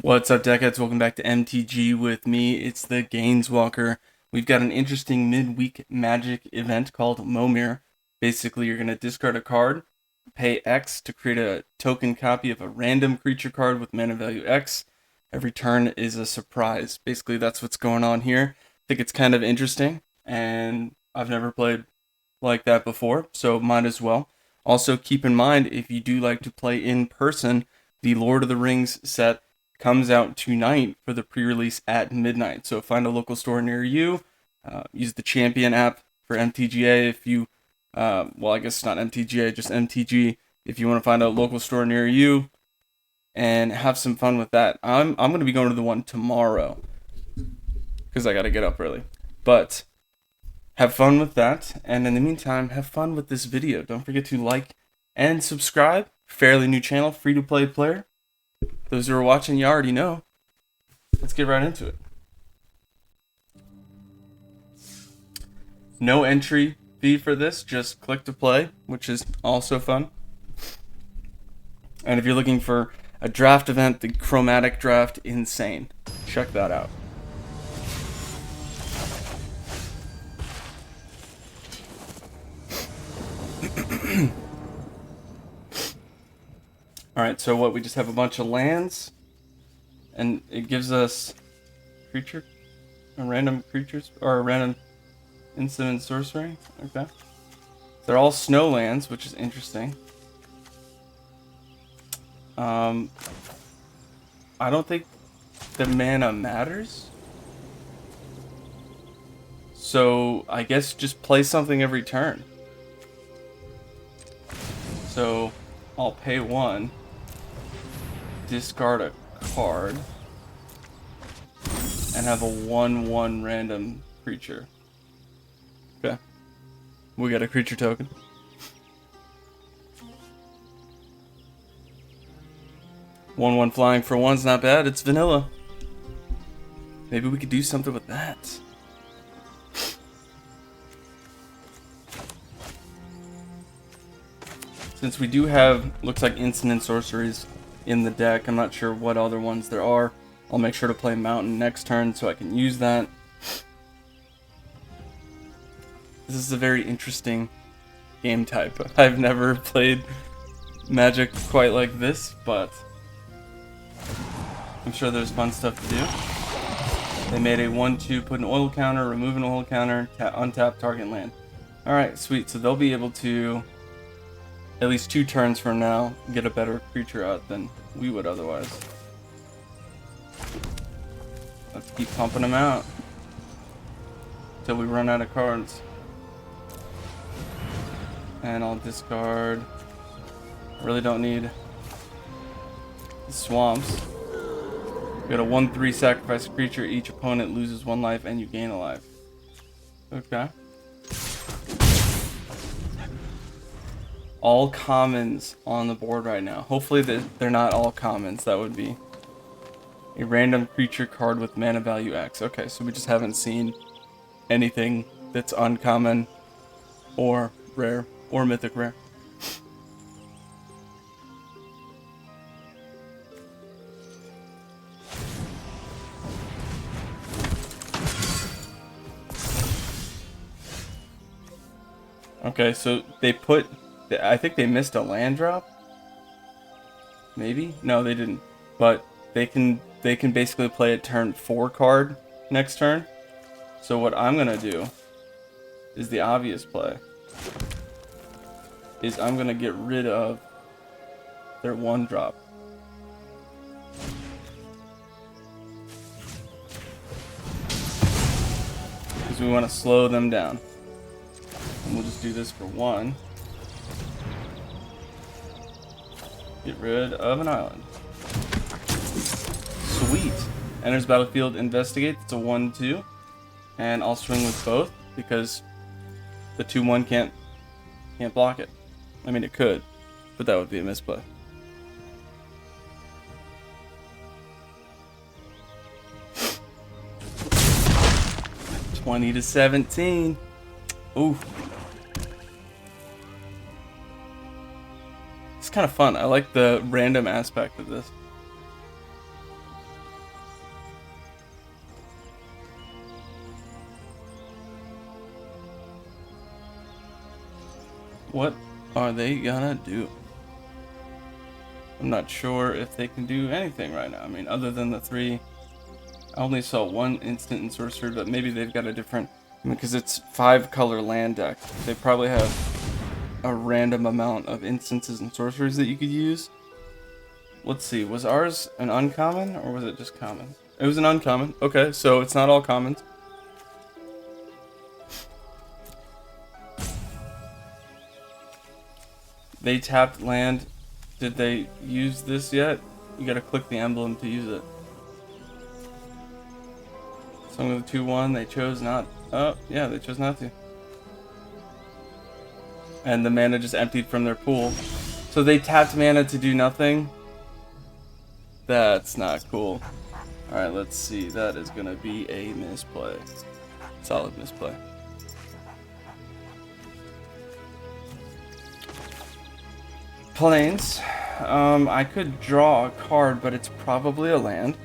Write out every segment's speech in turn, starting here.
What's up, deckheads? Welcome back to MTG with me. It's the Gainswalker. We've got an interesting midweek magic event called Momir. Basically, you're going to discard a card, pay X to create a token copy of a random creature card with mana value X. Every turn is a surprise. Basically, that's what's going on here. I think it's kind of interesting, and I've never played like that before, so might as well. Also, keep in mind, if you do like to play in person, the Lord of the Rings set comes out tonight for the pre-release at midnight. So find a local store near you. Use the Champion app for MTGA if you, well, I guess it's not MTGA, just MTG. If you want to find a local store near you and have some fun with that. I'm going to be going to the one tomorrow because I got to get up early. But have fun with that. And in the meantime, have fun with this video. Don't forget to like and subscribe. Fairly new channel, free-to-play player. Those who are watching, you already know. Let's get right into it. No entry fee for this, just click to play, which is also fun. And if you're looking for a draft event, the chromatic draft, insane. Check that out. Alright, so what, we just have a bunch of lands, and it gives us random creatures, or a random instant sorcery. Okay. They're all snow lands, which is interesting. I don't think the mana matters. So, I guess just play something every turn. So, I'll pay 1. Discard a card and have a 1/1 random creature. Okay. We got a creature token. One flying for 1's not bad. It's vanilla. Maybe we could do something with that. Since we do have, looks like instant sorceries in the deck, I'm not sure what other ones there are. I'll make sure to play Mountain next turn so I can use that. This is a very interesting game type. I've never played Magic quite like this, but I'm sure there's fun stuff to do. They made a 1/2, put an oil counter, remove an oil counter, untap target land. Alright, sweet. So they'll be able to, at least 2 turns from now, get a better creature out than we would otherwise. Let's keep pumping them out until we run out of cards. And I'll discard. I really don't need the swamps. We got a 1/3 sacrifice a creature. Each opponent loses 1 life and you gain a life. Okay. All commons on the board right now. Hopefully they're not all commons. That would be a random creature card with mana value X. Okay, so we just haven't seen anything that's uncommon or rare or mythic rare. Okay, so they put, I think they missed a land drop. Maybe? No, they didn't. But they can basically play a turn 4 card next turn. So what I'm gonna do is the obvious play. Is I'm gonna get rid of their 1-drop. Because we want to slow them down. And we'll just do this for 1. Get rid of an island. Sweet. Enters battlefield, investigate. It's a 1/2. And I'll swing with both because the 2/1 can't block it. I mean, it could, but that would be a misplay. 20 to 17. Ooh. It's kind of fun. I like the random aspect of this. What are they gonna do? I'm not sure if they can do anything right now. I mean, other than the 3. I only saw 1 instant and sorcery, but maybe they've got a different... I mean, because it's 5-color land deck. They probably have a random amount of instances and sorceries that you could use. Let's see, was ours an uncommon, or was it just common? It was an uncommon. Okay, so it's not all commons. They tapped land. Did they use this yet? You gotta click the emblem to use it. Some of the 2-1, they chose not. Oh, yeah, they chose not to. And the mana just emptied from their pool. So they tapped mana to do nothing? That's not cool. Alright, let's see. That is gonna be a misplay. Solid misplay. Plains. I could draw a card, but it's probably a land.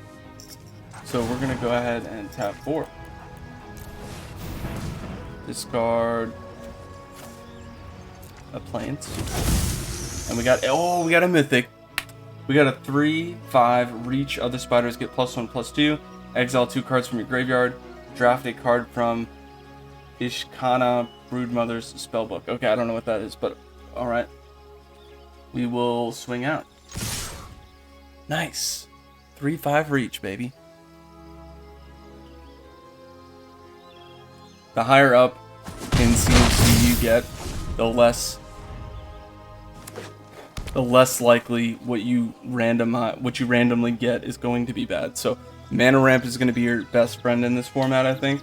So we're gonna go ahead and tap 4. Discard a Plains. And we got a mythic. We got a 3/5 reach. Other spiders get +1/+2. Exile 2 cards from your graveyard. Draft a card from Ishkana Broodmother's spellbook. Okay, I don't know what that is, but alright. We will swing out. Nice. 3/5 reach, baby. The higher up in CMC you get, the less likely what you randomly get is going to be bad. So mana ramp is going to be your best friend in this format, I think.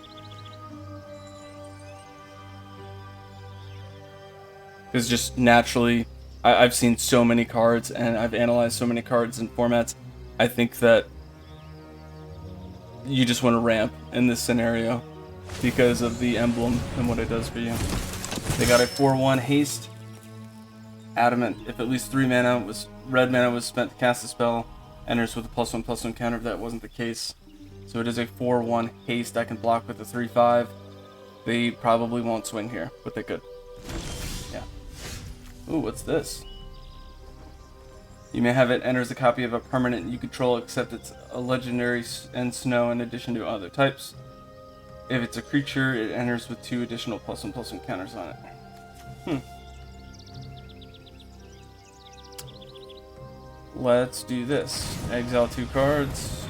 Because just naturally, I've seen so many cards and I've analyzed so many cards and formats. I think that you just want to ramp in this scenario because of the emblem and what it does for you. They got a 4/1 haste. Adamant. If at least 3 red mana was spent to cast a spell, enters with a +1/+1 counter. If that wasn't the case. So it is a 4/1 haste. I can block with a 3/5. They probably won't swing here, but they could. Yeah. Ooh, what's this? You may have it enters a copy of a permanent you control, except it's a legendary and snow in addition to other types. If it's a creature, it enters with 2 additional +1/+1 counters on it. Let's do this. Exile 2 cards.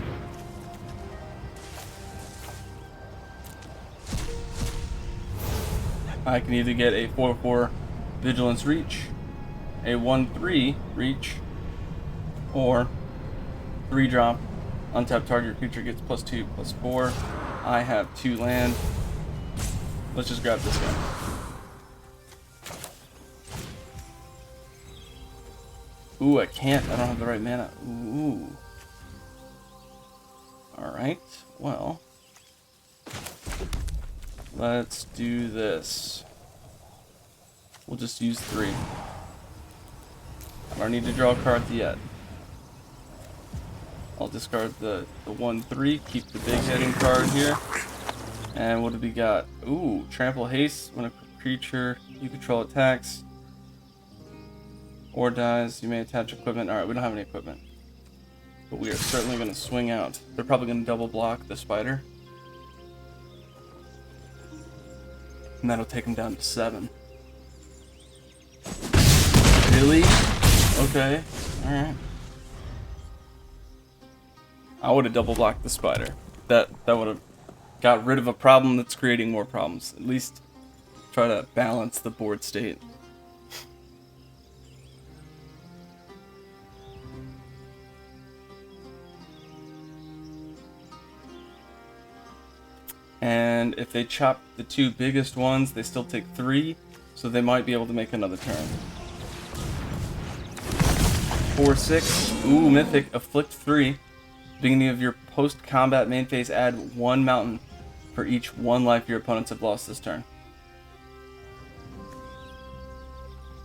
I can either get a 4/4 Vigilance Reach, a 1/3 Reach, or 3-drop. Untapped target creature gets +2/+4. I have 2 land. Let's just grab this guy. Ooh, I can't. I don't have the right mana. Ooh. Alright, well. Let's do this. We'll just use 3. I don't need to draw a card yet. I'll discard the 1/3, keep the big heading card here. And what do we got? Ooh, trample haste. When a creature you control attacks or dies, you may attach equipment. Alright, we don't have any equipment. But we are certainly going to swing out. They're probably going to double block the spider. And that'll take them down to 7. Really? Okay. Alright. I would have double blocked the spider. That would have got rid of a problem that's creating more problems. At least try to balance the board state. And if they chop the 2 biggest ones, they still take 3, so they might be able to make another turn. 4/6. Ooh, Mythic. Afflict 3. Beginning of your post-combat main phase, add 1 mountain for each 1 life your opponents have lost this turn.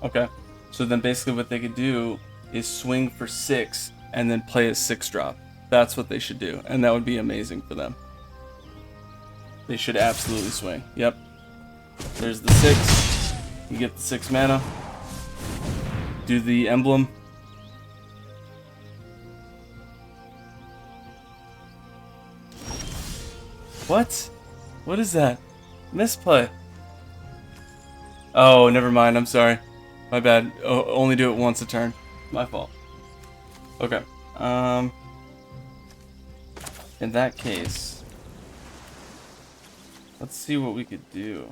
Okay, so then basically what they could do is swing for 6 and then play a 6-drop. That's what they should do, and that would be amazing for them. They should absolutely swing. Yep. There's the 6. You get the 6 mana. Do the emblem. What? What is that? Misplay. Oh, never mind. I'm sorry. My bad. Only do it once a turn. My fault. Okay. In that case, let's see what we could do.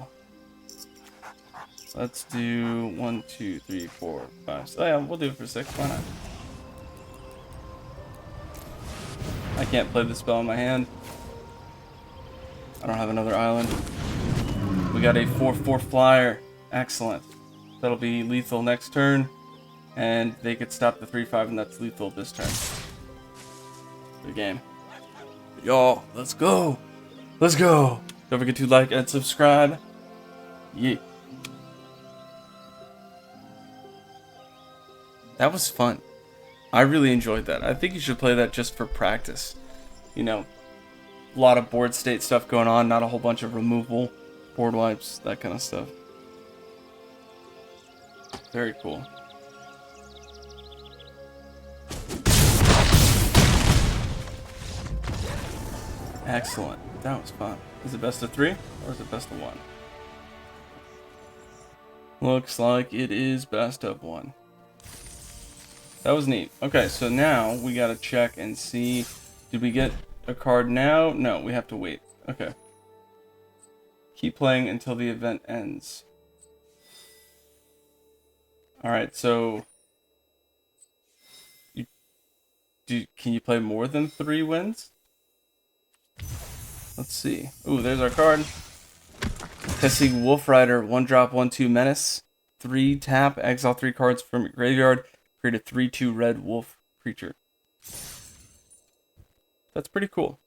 Let's do 1, 2, 3, 4, 5. Oh yeah, we'll do it for 6. Why not? I can't play the spell in my hand. I don't have another island. We got a 4/4 flyer. Excellent. That'll be lethal next turn. And they could stop the 3/5, and that's lethal this turn. Good game. Y'all, let's go. Let's go. Don't forget to like and subscribe. Yeah. That was fun. I really enjoyed that. I think you should play that just for practice. You know, a lot of board state stuff going on, not a whole bunch of removal, board wipes, that kind of stuff. Very cool. Excellent. That was fun. Is it best of 3 or is it best of 1? Looks like it is best of 1. That was neat. Okay, so now we gotta check and see. Did we get a card now? No, we have to wait. Okay. Keep playing until the event ends. Alright, so can you play more than 3 wins? Let's see. Ooh, there's our card. Testing Wolf Rider, 1-drop, 1/2 menace. 3 tap, exile 3 cards from your graveyard. Create a 3/2 red wolf creature. That's pretty cool.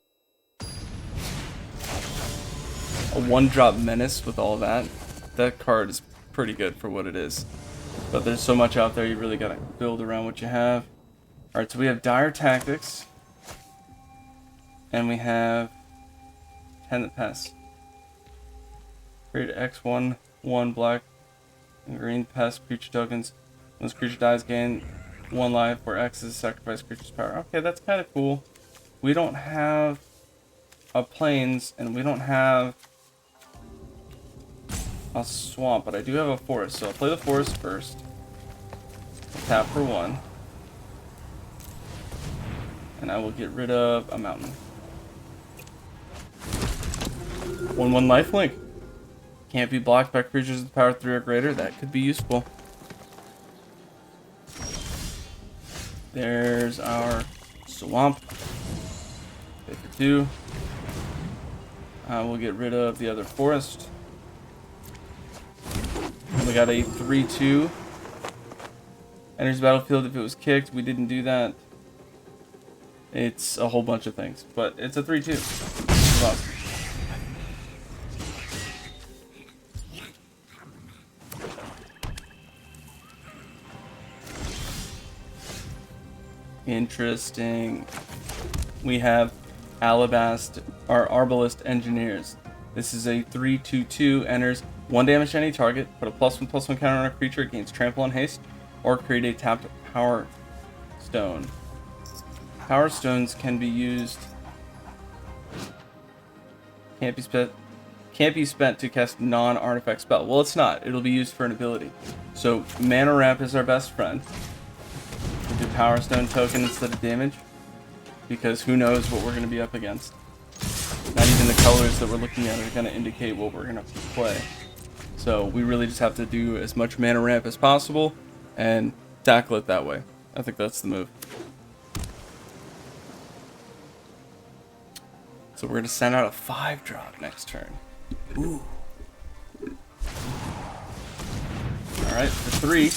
A 1-drop menace with all that. That card is pretty good for what it is. But there's so much out there, you really gotta build around what you have. Alright, so we have Dire Tactics. And we have Tenant Pest. Create X1, 1 black and green pest creature tokens. When this creature dies, gain 1 life, where X is sacrifice creature's power. Okay, that's kind of cool. We don't have a plains, and we don't have a swamp, but I do have a forest. So I'll play the forest first. Tap for 1. And I will get rid of a mountain. 1/1 lifelink. Can't be blocked by creatures with power 3 or greater. That could be useful. There's our swamp. Pay for 2. We'll get rid of the other forest. And we got a 3/2. Enters the battlefield if it was kicked. We didn't do that. It's a whole bunch of things, but it's a 3/2. Awesome. Interesting. We have Arbalest Engineers. This is a 3/2/2. Enters 1 damage to any target. Put a +1/+1 counter on a creature. Gains trample and haste. Or create a tapped power stone. Power stones can be used. Can't be spent to cast non-artifact spell. Well, it's not. It'll be used for an ability. So mana ramp is our best friend. We'll do power stone token instead of damage, because who knows what we're going to be up against. Not even the colors that we're looking at are going to indicate what we're going to play. So we really just have to do as much mana ramp as possible and tackle it that way. I think that's the move. So we're going to send out a 5-drop next turn. Ooh. Alright, for 3.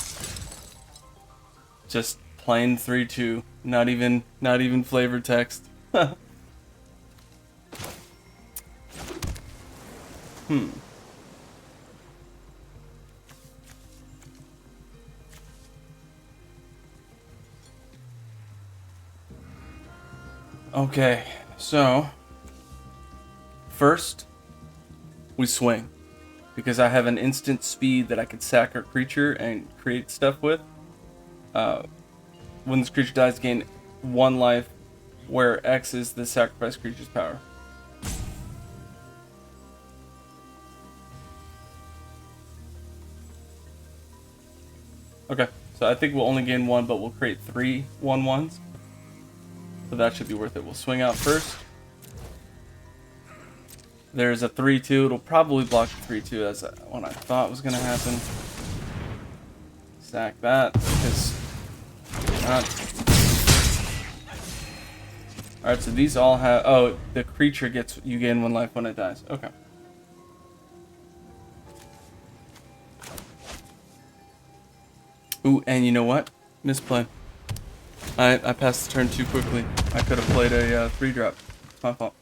Just plain 3/2. Not even flavored text. Hmm. Okay, so first we swing because I have an instant speed that I can sack our creature and create stuff with. When this creature dies, gain 1 life, where X is the sacrificed creature's power. Okay, so I think we'll only gain 1, but we'll create 3 1/1s. So that should be worth it. We'll swing out first. There's a 3/2. It'll probably block the 3/2. That's what I thought was going to happen. Sack that, because alright, so these all have... Oh, the creature gets... You gain 1 life when it dies. Okay. Ooh, and you know what? Misplay. I passed the turn too quickly. I could have played a 3-drop. My fault.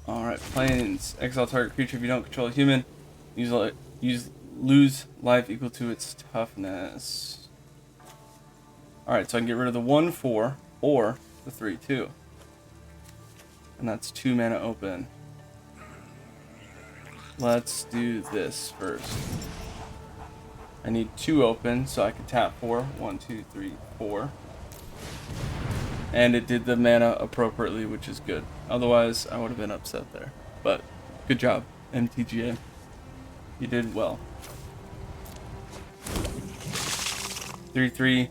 Alright, planes. Exile target creature if you don't control a human. Lose life equal to its toughness. Alright, so I can get rid of the 1/4 or the 3/2. And that's 2 mana open. Let's do this first. I need 2 open so I can tap 4. 1, 2, 3, 4. And it did the mana appropriately, which is good. Otherwise, I would have been upset there. But good job, MTGA. You did well. 3/3.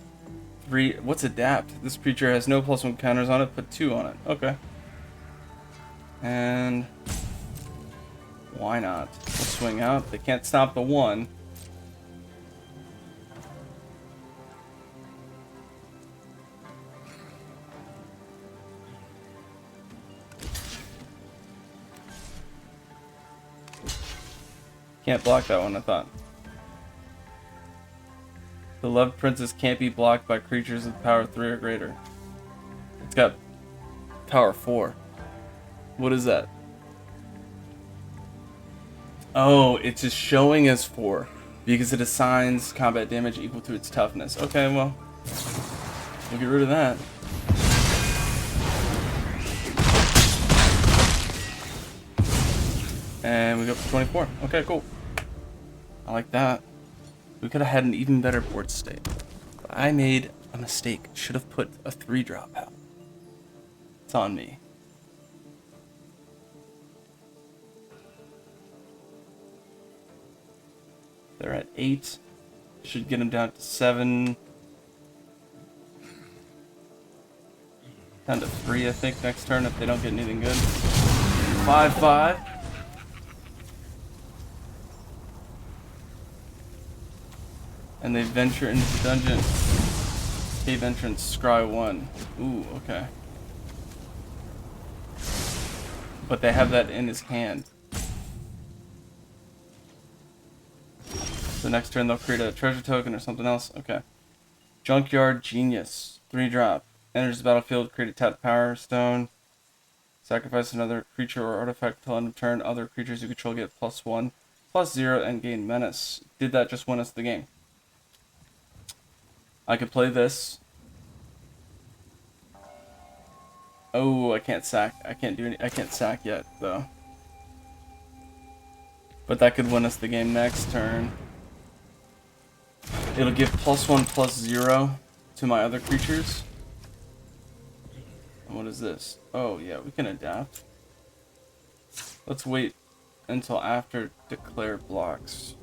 3. What's adapt? This creature has no +1 counters on it. Put 2 on it. Okay. And why not? We'll swing out. They can't stop the 1. Can't block that one, I thought. The Loved Princess can't be blocked by creatures with power 3 or greater. It's got power 4. What is that? Oh, it's just showing as 4 because it assigns combat damage equal to its toughness. Okay, well, we'll get rid of that. And we go up to 24. Okay, cool. I like that. We could have had an even better board state. But I made a mistake. Should have put a 3-drop out. It's on me. They're at 8. Should get them down to 7. Down to 3, I think, next turn if they don't get anything good. 5/5. And they venture into the dungeon. Cave entrance, scry 1. Ooh, okay. But they have that in his hand. So next turn they'll create a treasure token or something else. Okay. Junkyard Genius. 3-drop. Enters the battlefield, create a tapped power stone. Sacrifice another creature or artifact till end of turn. Other creatures you control get +1, +0, and gain menace. Did that just win us the game? I could play this. Oh, I can't sack. I can't sack yet, though. But that could win us the game next turn. It'll give +1, +0 to my other creatures. And what is this? Oh, yeah, we can adapt. Let's wait until after declare blocks.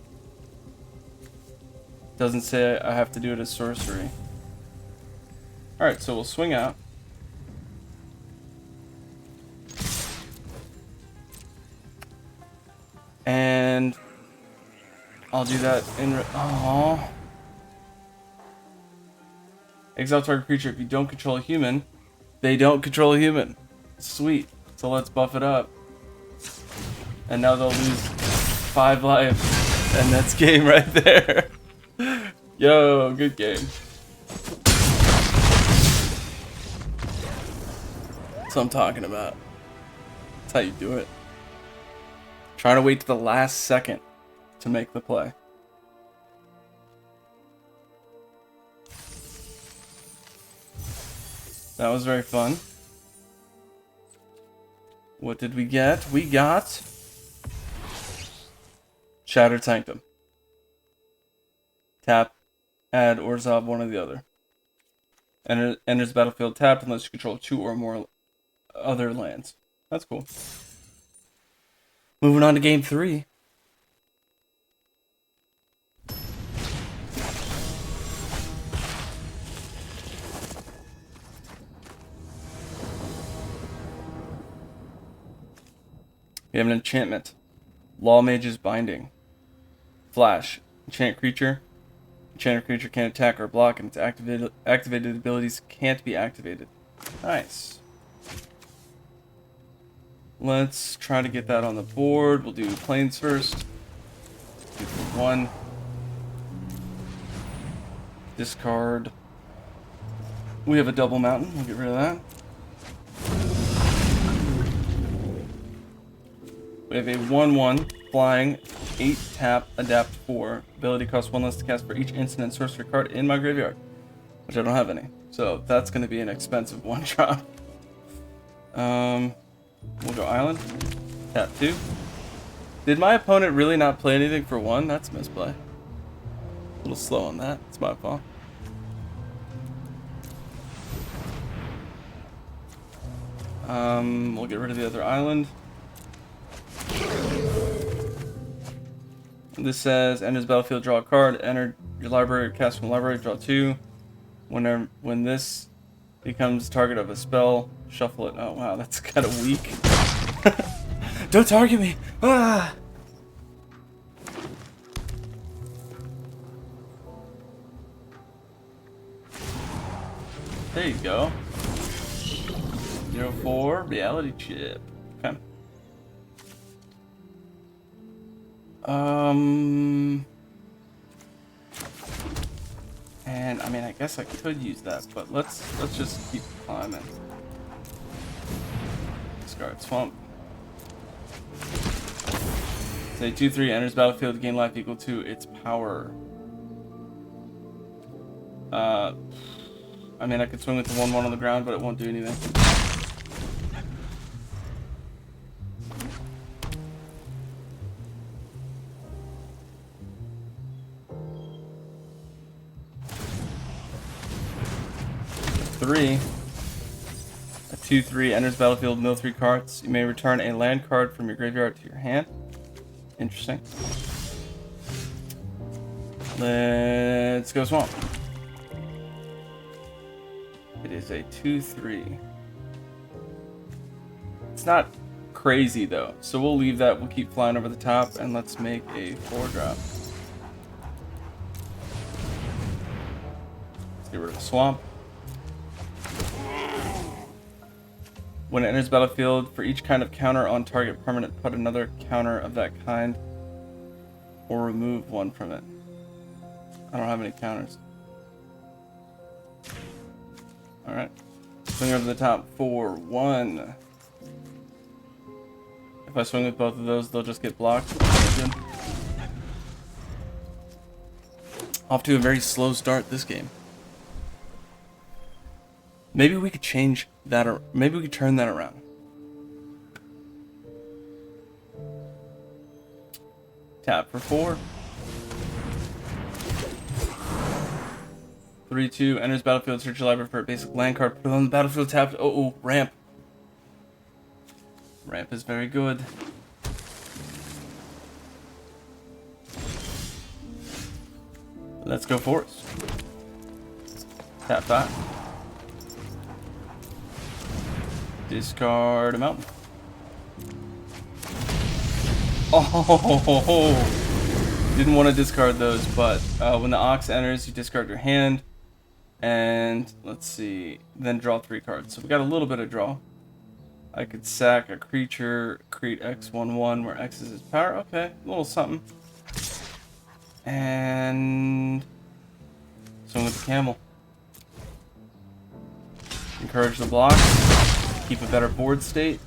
Doesn't say I have to do it as sorcery. Alright, so we'll swing out. And I'll do that in... Aww. Exile target creature. If you don't control a human, they don't control a human. Sweet. So let's buff it up. And now they'll lose 5 life. And that's game right there. Yo, good game. That's what I'm talking about. That's how you do it. Trying to wait to the last second to make the play. That was very fun. What did we get? We got Shattered Sanctum. Tap, add, or zob one or the other. Enters the battlefield tapped unless you control 2 or more other lands. That's cool. Moving on to game 3. We have an enchantment. Law Mage's Binding. Flash. Enchant creature. Enchanted creature can't attack or block, and its activated abilities can't be activated. Nice. Let's try to get that on the board. We'll do planes first. 2 for 1. Discard. We have a double mountain. We'll get rid of that. We have a 1/1 flying 8 tap adapt 4. Ability costs 1 less to cast for each instant and sorcery card in my graveyard, which I don't have any. So that's going to be an expensive 1-drop. We'll go island. Tap 2. Did my opponent really not play anything for 1? That's a misplay. A little slow on that. It's my fault. We'll get rid of the other island. This says, enters battlefield, draw a card, enter your library, cast from library, draw 2. When this becomes target of a spell, shuffle it. Oh wow, that's kind of weak. Don't target me! Ah! There you go. 0-4, reality chip. Okay. And I mean, I guess I could use that, but let's just keep climbing. Discard swamp. Say 2/3 enters battlefield, gain life equal to its power. I mean, I could swing with the 1/1 on the ground, but it won't do anything. A 2/3 enters battlefield, mill 3 cards. You may return a land card from your graveyard to your hand. Interesting. Let's go swamp. It is a 2/3. It's not crazy though, so we'll leave that. We'll keep flying over the top, and let's make a 4-drop. Let's get rid of the swamp. When it enters battlefield, for each kind of counter on target permanent, put another counter of that kind, or remove 1 from it. I don't have any counters. Alright. Swing over the top for 1. If I swing with both of those, they'll just get blocked. Good. Off to a very slow start this game. Maybe we could change that, or maybe we could turn that around. Tap for 4. 3/2 enters battlefield, search your library for a basic land card, put it on the battlefield tapped. Oh, ramp. Ramp is very good. Let's go forest. Tap 5. Discard a mountain. Oh, didn't want to discard those, but when the Ox enters, you discard your hand, and let's see, then draw 3 cards. So we got a little bit of draw. I could sack a creature, create X/1/1, where X is its power. Okay, a little something. And swing with the camel. Encourage the block. keep a better board state.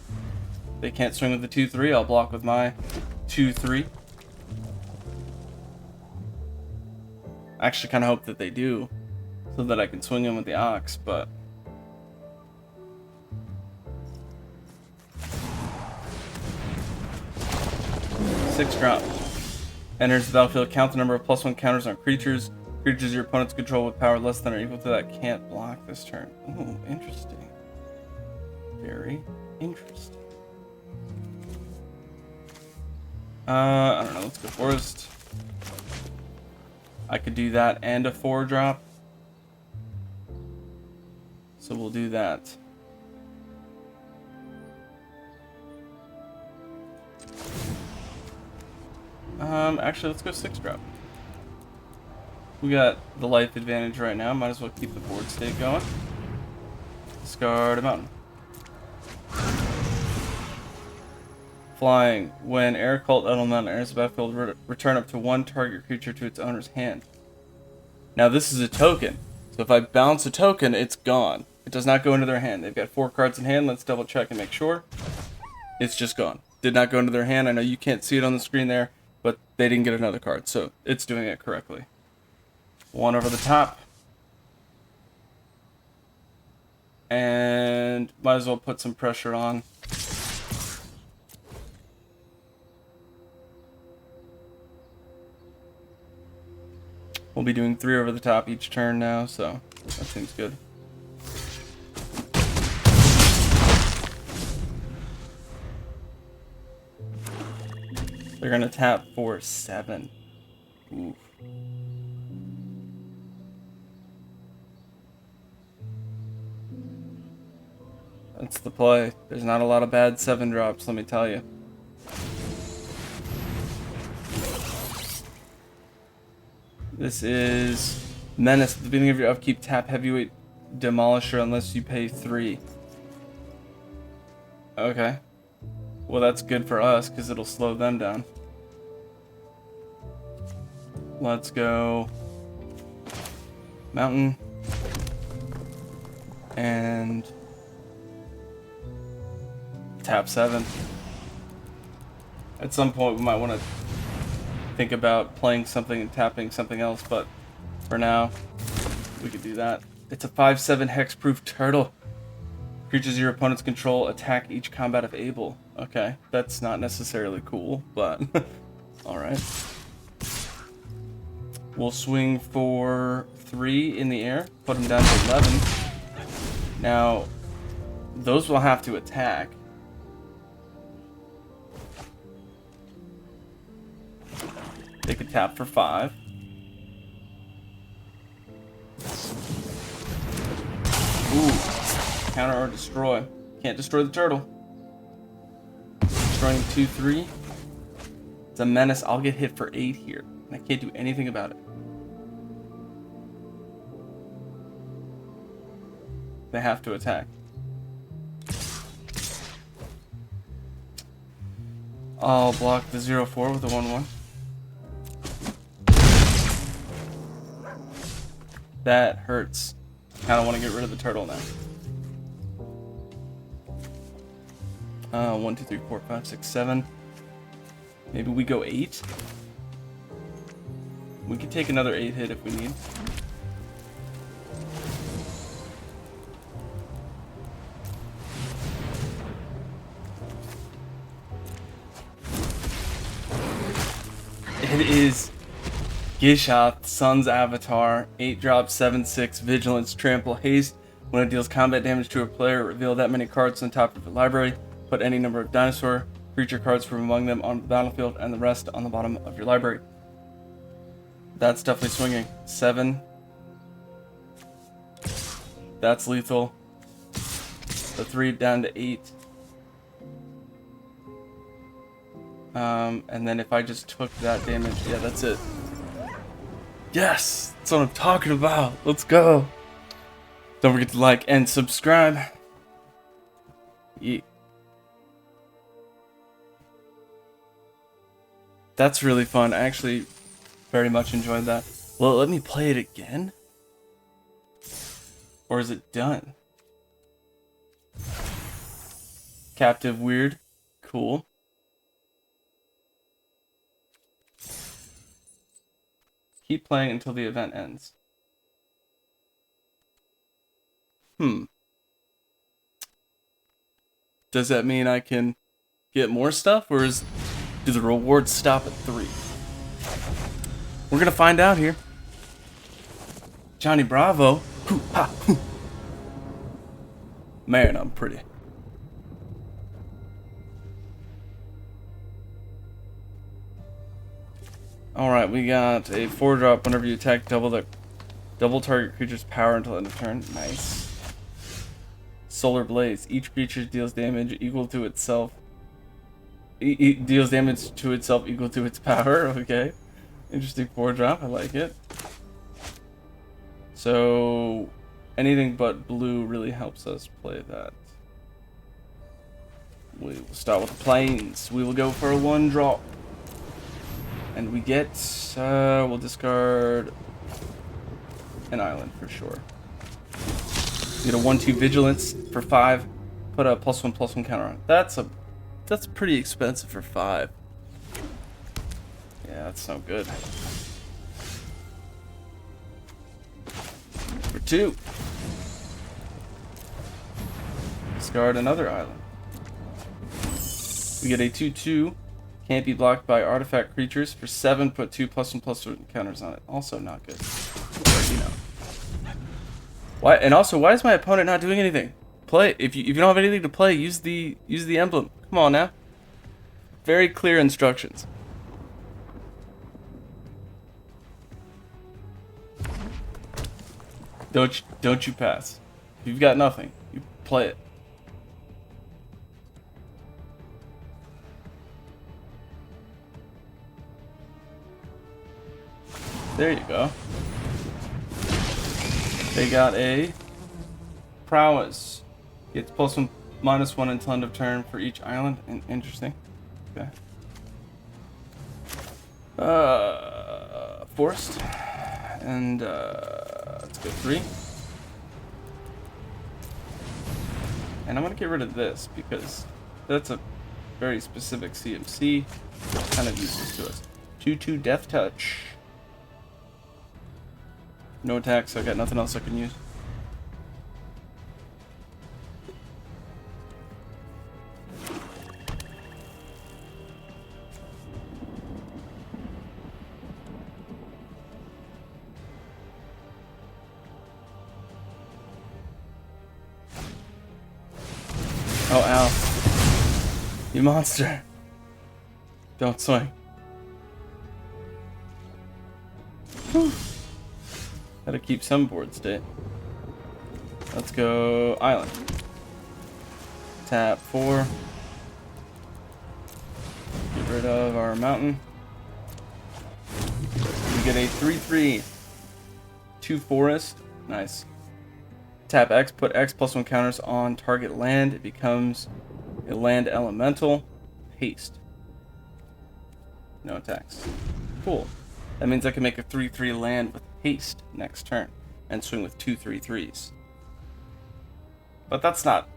They can't swing with the 2-3. I'll block with my 2-3. I actually kind of hope that they do, so that I can swing in with the Ox, but... Six drop. Enters the battlefield. Count the number of +1 counters on creatures. Creatures your opponents control with power less than or equal to that can't block this turn. Oh, interesting. Very interesting. I don't know. Let's go Forest. I could do that and a 4-drop. So we'll do that. Actually, let's go 6-drop. We got the life advantage right now. Might as well keep the board state going. Discard a mountain. Flying. When Air Cult Edelman enters the battlefield, return up to 1 target creature to its owner's hand. Now this is a token. So if I bounce a token, it's gone. It does not go into their hand. They've got 4 cards in hand. Let's double check and make sure. It's just gone. Did not go into their hand. I know you can't see it on the screen there, but they didn't get another card. So it's doing it correctly. 1 over the top. And might as well put some pressure on. We'll be doing 3 over the top each turn now, so that seems good. They're gonna tap for 7. Oof. That's the play. There's not a lot of bad 7-drops, let me tell you. This is Menace. At the beginning of your upkeep, tap Heavyweight Demolisher unless you pay 3. Okay. Well, that's good for us because it'll slow them down. Let's go Mountain. And tap 7. At some point, we might want to think about playing something and tapping something else, but for now, we could do that. It's a 5/7 hexproof turtle. Creatures your opponents control attack each combat if able. Okay, that's not necessarily cool, but alright. We'll swing for 3 in the air, put them down to 11. Now, those will have to attack. They could tap for 5. Ooh. Counter or destroy. Can't destroy the turtle. Destroying 2/3. It's a menace. I'll get hit for 8 here. And I can't do anything about it. They have to attack. I'll block the 0/4 with the 1/1. That hurts. Kind of want to get rid of the turtle now. 1, 2, 3, 4, 5, 6, 7. Maybe we go 8. We could take another 8 hit if we need. It is Gishath, Sun's Avatar, 8-drop, 7/6, Vigilance, Trample, Haste. When it deals combat damage to a player, reveal that many cards on top of the library. Put any number of dinosaur creature cards from among them on the battlefield and the rest on the bottom of your library. That's definitely swinging. 7. That's lethal. The 3 down to 8. And then if I just took that damage, yeah, that's it. Yes! That's what I'm talking about. Let's go. Don't forget to like and subscribe. Yeah. That's really fun. I actually very much enjoyed that. Well, let me play it again? Or is it done? Captive weird. Cool. Keep playing until the event ends. Does that mean I can get more stuff, or do the rewards stop at 3? We're gonna find out here. Johnny Bravo. Hoo, ha, hoo. Man, I'm pretty. Alright, we got a 4-drop. Whenever you attack, double target creature's power until end of turn. Nice. Solar Blaze. Each creature deals damage equal to itself. Deals damage to itself equal to its power. Okay. Interesting 4-drop. I like it. So, anything but blue really helps us play that. We will start with the plains. We will go for a 1-drop. And we get, we'll discard an island for sure. We get a 1/2 vigilance for 5. Put a +1/+1 counter on it. That's pretty expensive for 5. Yeah, that's no good. For 2. Discard another island. We get a 2/2. Can't be blocked by artifact creatures. For 7, put 2 +1/+1 counters on it. Also not good. But, you know. Why? And also, why is my opponent not doing anything? Play. If you don't have anything to play, use the emblem. Come on now. Very clear instructions. Don't you pass. If you've got nothing, you play it. There you go. They got a prowess. Gets +1/-1 until end of turn for each island. Interesting. Okay. Forced. And let's go 3. And I'm gonna get rid of this because that's a very specific CMC. Kind of useless to us. 2/2 Death Touch. No attacks, so I got nothing else I can use. Oh, ow. You monster. Don't swing. Whew. Gotta keep some board state. Let's go island. Tap 4. Get rid of our mountain. We get a 3/3. 2 forest. Nice. Tap X, put X +1 counters on target land. It becomes a land elemental. Haste. No attacks. Cool. That means I can make a 3/3 land with haste next turn and swing with 2 3/3s. But that's not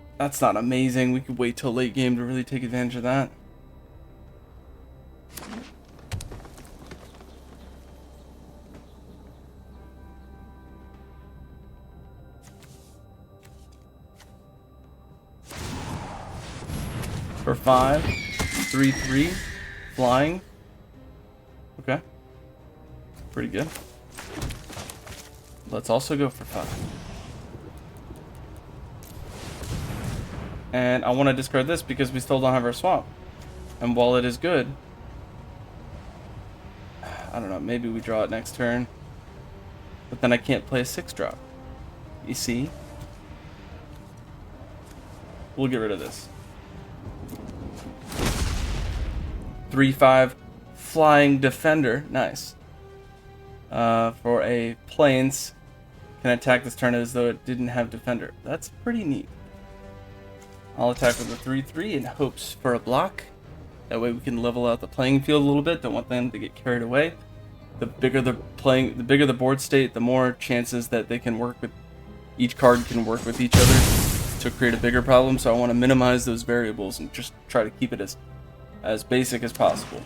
amazing. We could wait till late game to really take advantage of that. For 5, 3/3, flying. Okay. Pretty good. Let's also go for 5. And I want to discard this because we still don't have our swamp. And while it is good, I don't know, maybe we draw it next turn. But then I can't play a 6-drop. You see? We'll get rid of this. 3/5 flying defender. Nice. For a plains, can attack this turn as though it didn't have defender. That's pretty neat. I'll attack with a 3/3 in hopes for a block. That way we can level out the playing field a little bit. Don't want them to get carried away. The bigger the board state, the more chances that they can work with, each card can work with each other to create a bigger problem, so I want to minimize those variables and just try to keep it as basic as possible.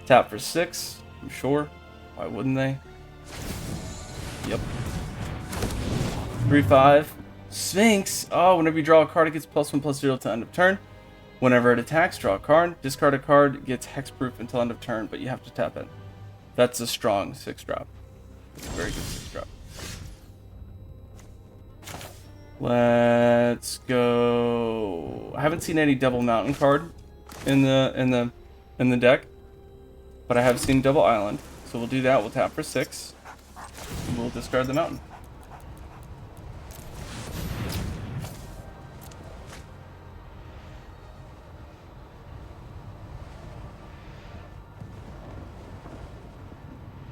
Tap for 6, I'm sure. Why wouldn't they? Yep. 3-5. Sphinx. Oh, whenever you draw a card, it gets +1/+0 to end of turn. Whenever it attacks, draw a card. Discard a card, gets hexproof until end of turn, but you have to tap it. That's a strong 6-drop. It's a very good 6-drop. Let's go. I haven't seen any double mountain card in the deck, but I have seen double island. So we'll do that. We'll tap for 6. And we'll discard the mountain.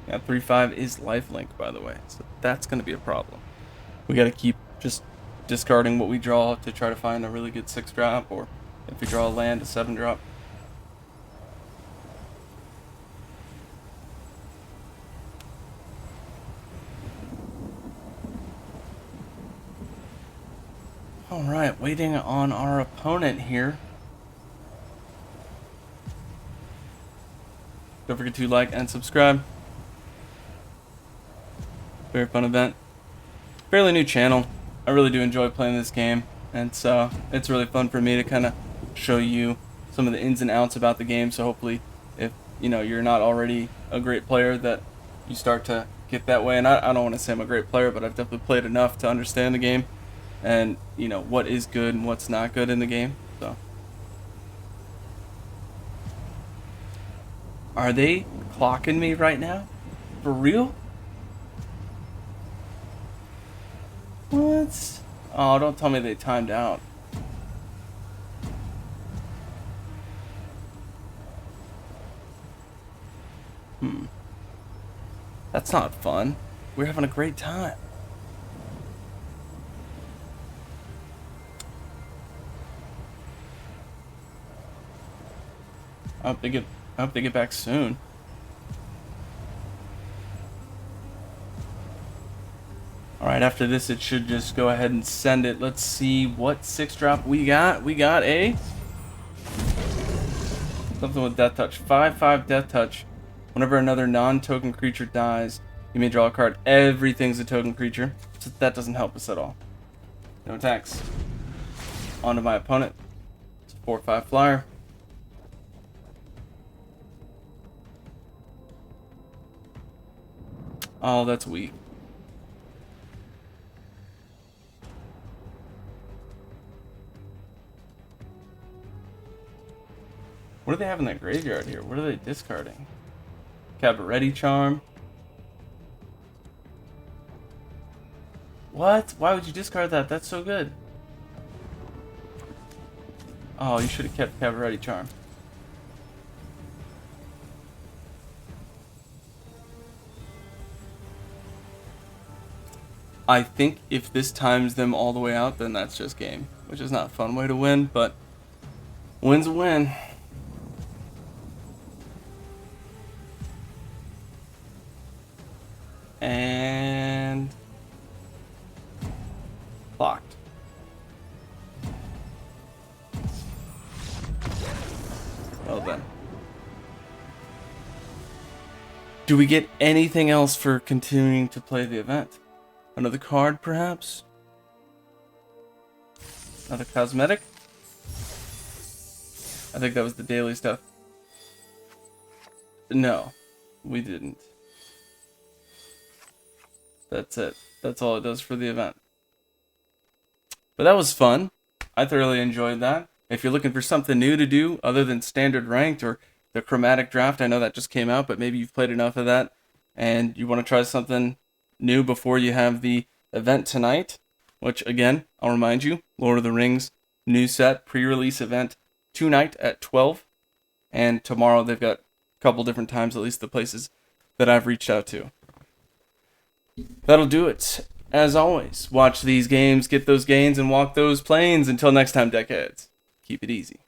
Yeah, 3-5 is lifelink, by the way, so that's going to be a problem. We got to keep just discarding what we draw to try to find a really good 6-drop, or if we draw a land, a 7-drop. Alright, waiting on our opponent here. Don't forget to like and subscribe. Very fun event. Fairly new channel. I really do enjoy playing this game, and so it's really fun for me to kind of show you some of the ins and outs about the game. So hopefully, if you're not already a great player, that you start to get that way. And I don't want to say I'm a great player, but I've definitely played enough to understand the game, and what is good and what's not good in the game. So, are they clocking me right now? For real? What? Oh, don't tell me they timed out. That's not fun. We're having a great time. I hope they get back soon. Alright, after this it should just go ahead and send it. Let's see what 6-drop we got. We got a something with Death Touch. 5/5 Death Touch. Whenever another non-token creature dies, you may draw a card. Everything's a token creature, so that doesn't help us at all. No attacks. On to my opponent. It's a 4/5 flyer. Oh, that's weak. What do they have in that graveyard here? What are they discarding? Cabaret Charm. What? Why would you discard that? That's so good. Oh, you should have kept Cabaret Charm. I think if this times them all the way out, then that's just game, which is not a fun way to win, but win's a win. And blocked. Well then. Do we get anything else for continuing to play the event? Another card, perhaps? Another cosmetic? I think that was the daily stuff. No, we didn't. That's it. That's all it does for the event. But that was fun. I thoroughly enjoyed that. If you're looking for something new to do other than standard ranked or the chromatic draft, I know that just came out, but maybe you've played enough of that and you want to try something new before you have the event tonight, which again, I'll remind you, Lord of the Rings new set pre-release event tonight at 12, and tomorrow they've got a couple different times, at least the places that I've reached out to. That'll do it. As always, watch these games, get those gains, and walk those planes. Until next time, deckheads, keep it easy.